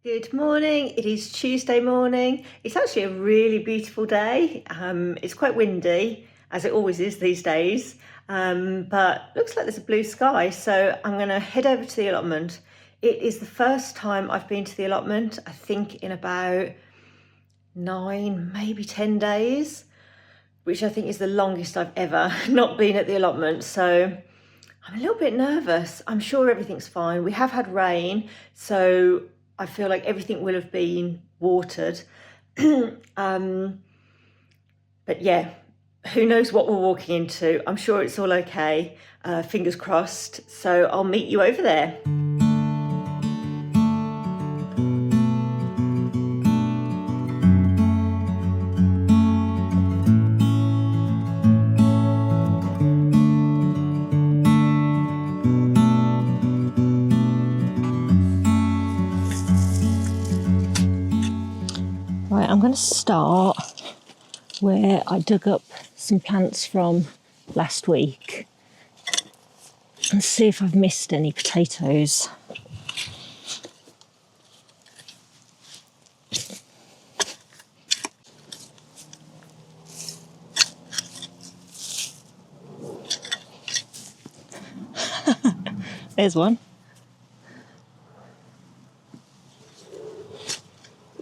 Good morning. It is Tuesday morning. It's actually a really beautiful day. It's quite windy, as it always is these days, but looks like there's a blue sky. So I'm going to head over to the allotment. It is the first time I've been to the allotment, I think in about 9, maybe 10 days, which I think is the longest I've ever not been at the allotment. So I'm a little bit nervous. I'm sure everything's fine. We have had rain, so I feel like everything will have been watered. But yeah, who knows what we're walking into. I'm sure it's all okay. Fingers crossed. So I'll meet you over there. Right, I'm going to start where I dug up some plants from last week and see if I've missed any potatoes. There's one.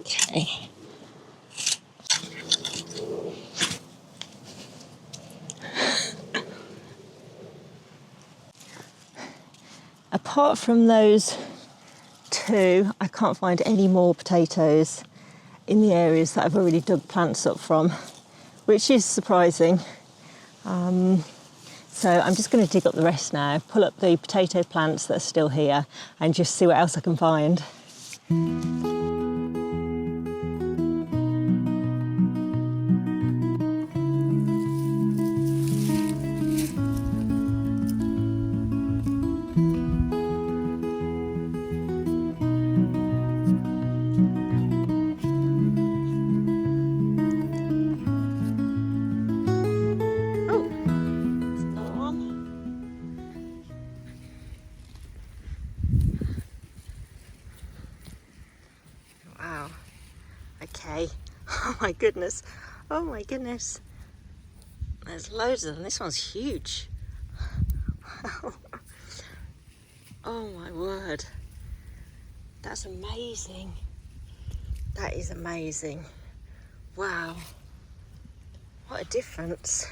Okay. Apart from those two, I can't find any more potatoes in the areas that I've already dug plants up from, which is surprising. So I'm just going to dig up the rest now, pull up the potato plants that are still here and just see what else I can find. Wow. Okay. Oh my goodness. Oh my goodness. There's loads of them. This one's huge. Wow. Oh my word. That's amazing. That is amazing. Wow. What a difference.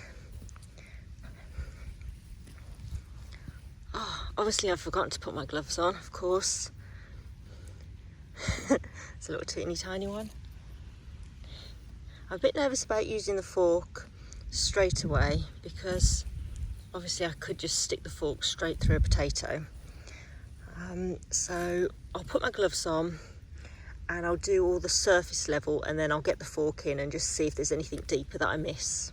Oh, obviously I've forgotten to put my gloves on, of course. It's a little teeny tiny one. I'm a bit nervous about using the fork straight away because obviously I could just stick the fork straight through a potato. So I'll put my gloves on and I'll do all the surface level and then I'll get the fork in and just see if there's anything deeper that I miss.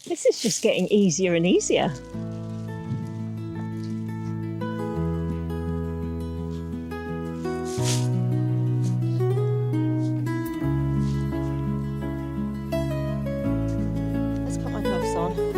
This is just getting easier and easier. Let's put my gloves on.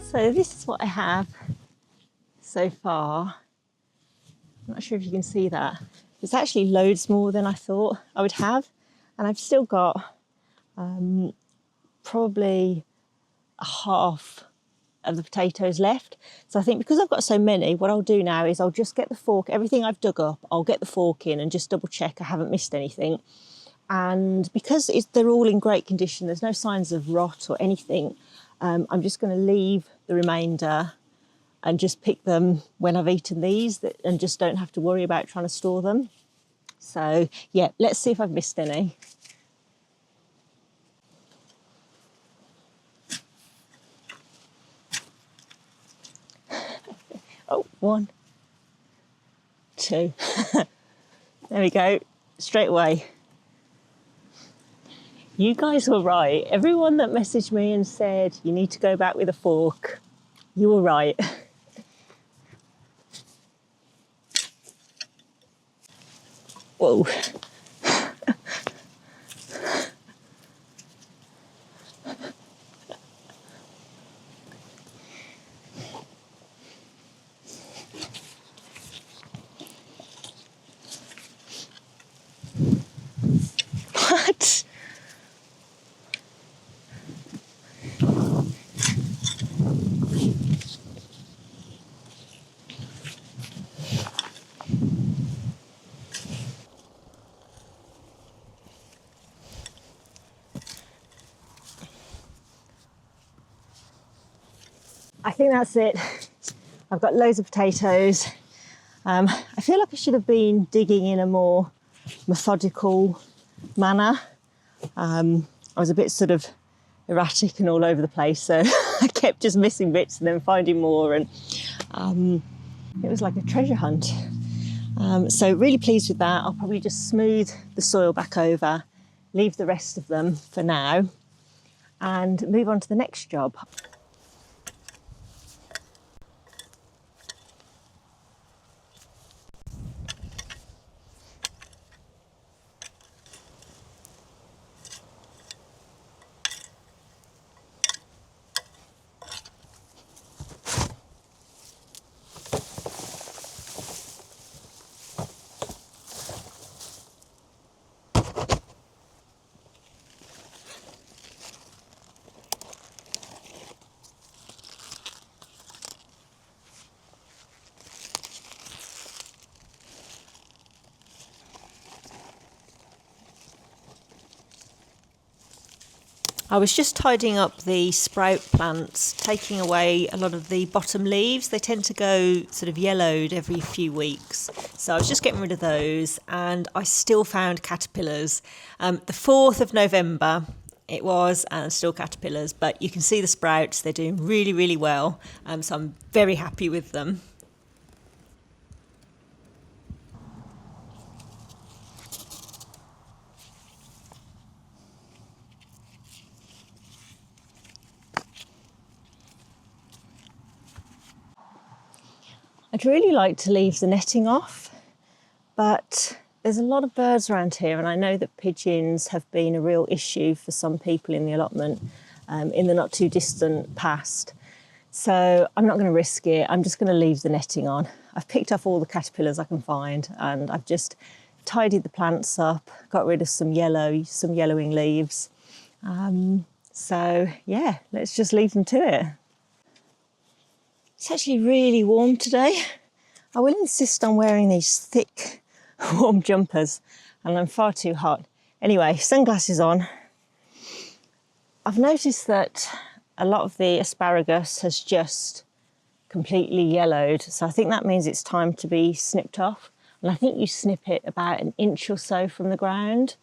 So this is what I have so far. I'm not sure if you can see that. It's actually loads more than I thought I would have. And I've still got probably a half of the potatoes left. So I think because I've got so many, what I'll do now is I'll just get the fork, everything I've dug up, I'll get the fork in and just double check I haven't missed anything. And because they're all in great condition, there's no signs of rot or anything, I'm just going to leave the remainder and just pick them when I've eaten these and just don't have to worry about trying to store them. So yeah, let's see if I've missed any. Oh, 1, 2. There we go, straight away. You guys were right. Everyone that messaged me and said you need to go back with a fork, you were right. Whoa. What? I think that's it. I've got loads of potatoes. I feel like I should have been digging in a more methodical manner. I was a bit sort of erratic and all over the place, so I kept just missing bits and then finding more, and it was like a treasure hunt. So really pleased with that. I'll probably just smooth the soil back over, leave the rest of them for now, and move on to the next job. I was just tidying up the sprout plants, taking away a lot of the bottom leaves. They tend to go sort of yellowed every few weeks. So I was just getting rid of those, and I still found caterpillars. The 4th of November it was, and still caterpillars, but you can see the sprouts. They're doing really, really well. So I'm very happy with them. I'd really like to leave the netting off, but there's a lot of birds around here, and I know that pigeons have been a real issue for some people in the allotment in the not too distant past. So I'm not going to risk it. I'm just going to leave the netting on. I've picked off all the caterpillars I can find, and I've just tidied the plants up, got rid of some yellowing leaves. So yeah, let's just leave them to it. It's actually really warm today. I will insist on wearing these thick, warm jumpers, and I'm far too hot. Anyway, sunglasses on. I've noticed that a lot of the asparagus has just completely yellowed, so I think that means it's time to be snipped off. And I think you snip it about an inch or so from the ground.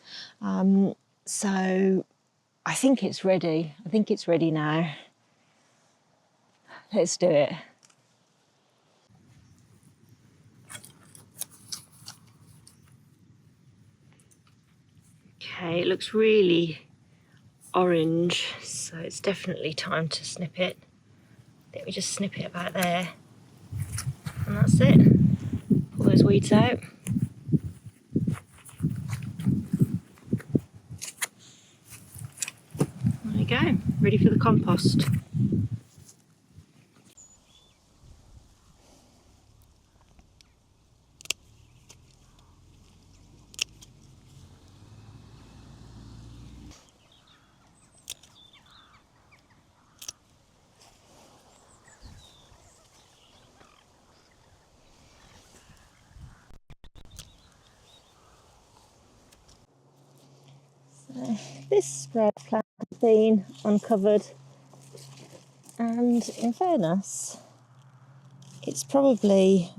So I think it's ready. I think it's ready now. Let's do it. Okay, it looks really orange, so it's definitely time to snip it. Let me just snip it about there, and that's it. Pull those weeds out. There we go, ready for the compost. this spread plant has been uncovered, and in fairness, it's probably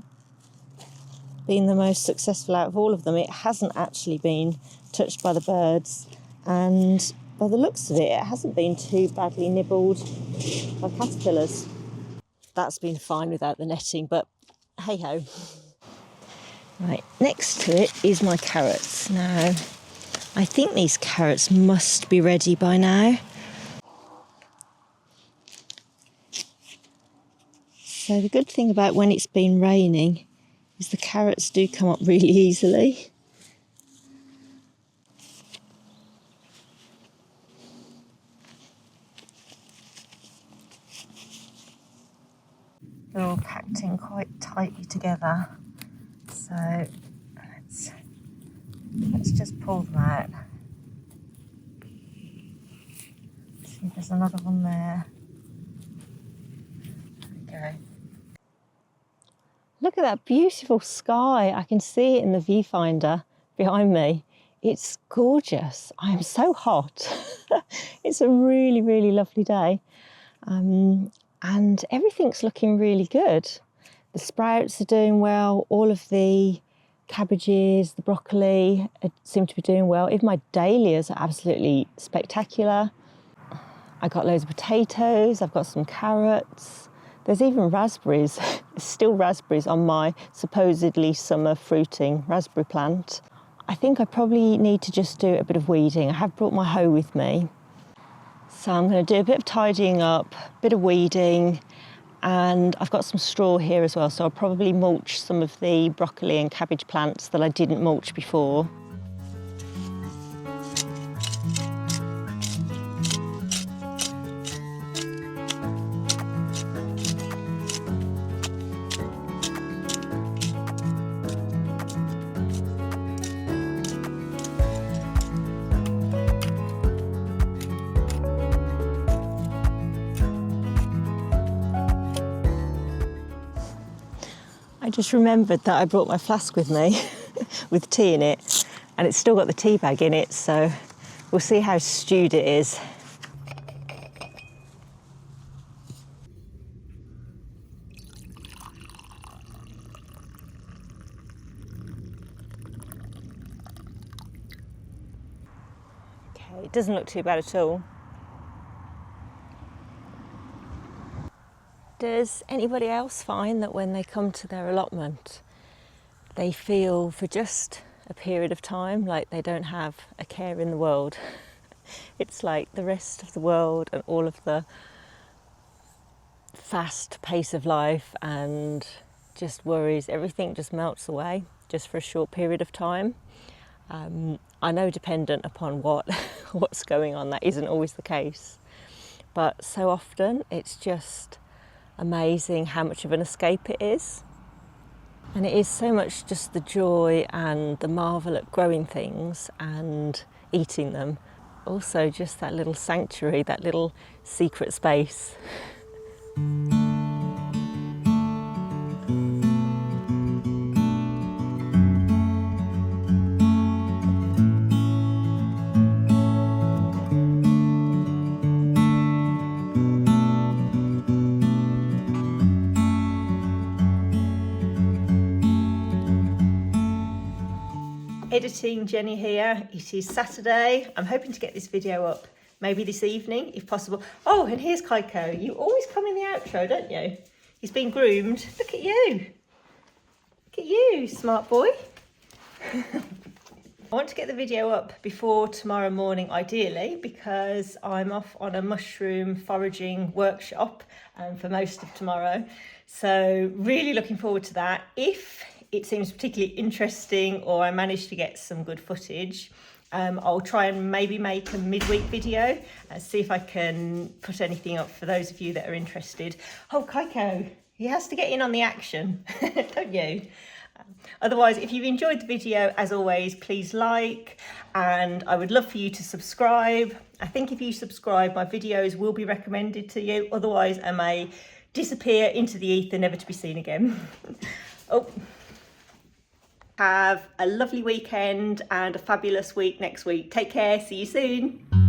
been the most successful out of all of them. It hasn't actually been touched by the birds, and by the looks of it, it hasn't been too badly nibbled by caterpillars. That's been fine without the netting, but hey ho. Right, next to it is my carrots. Now, I think these carrots must be ready by now. So the good thing about when it's been raining is the carrots do come up really easily. They're all packed in quite tightly together. So let's just pull them out. See, there's another one there. There we go. Look at that beautiful sky. I can see it in the viewfinder behind me. It's gorgeous. I am so hot. It's a really, really lovely day. And everything's looking really good. The sprouts are doing well. All of the cabbages, the broccoli seem to be doing well. Even my dahlias are absolutely spectacular. I got loads of potatoes. I've got some carrots. There's even raspberries. There's still raspberries on my supposedly summer fruiting raspberry plant. I think I probably need to just do a bit of weeding. I have brought my hoe with me. So I'm going to do a bit of tidying up, a bit of weeding, and I've got some straw here as well, so I'll probably mulch some of the broccoli and cabbage plants that I didn't mulch before. I just remembered that I brought my flask with me with tea in it, and it's still got the tea bag in it, so we'll see how stewed it is. Okay, it doesn't look too bad at all. Does anybody else find that when they come to their allotment, they feel for just a period of time like they don't have a care in the world? It's like the rest of the world and all of the fast pace of life and just worries, everything just melts away just for a short period of time. I know, dependent upon what's going on, that isn't always the case, but so often it's just amazing how much of an escape it is. And it is so much just the joy and the marvel at growing things and eating them. Also just that little sanctuary, that little secret space. Editing Jenny here. It is Saturday. I'm hoping to get this video up maybe this evening if possible. Oh, and here's Kaiko. You always come in the outro, don't you? He's been groomed. Look at you. Look at you, smart boy. I want to get the video up before tomorrow morning, ideally, because I'm off on a mushroom foraging workshop for most of tomorrow. So really looking forward to that. If it seems particularly interesting or I manage to get some good footage, I'll try and maybe make a midweek video and see if I can put anything up for those of you that are interested. Oh, Kaiko, he has to get in on the action, don't you? Otherwise, if you've enjoyed the video, as always, please like, and I would love for you to subscribe. I think if you subscribe, my videos will be recommended to you. Otherwise, I may disappear into the ether, never to be seen again. Oh. Have a lovely weekend and a fabulous week next week. Take care. See you soon.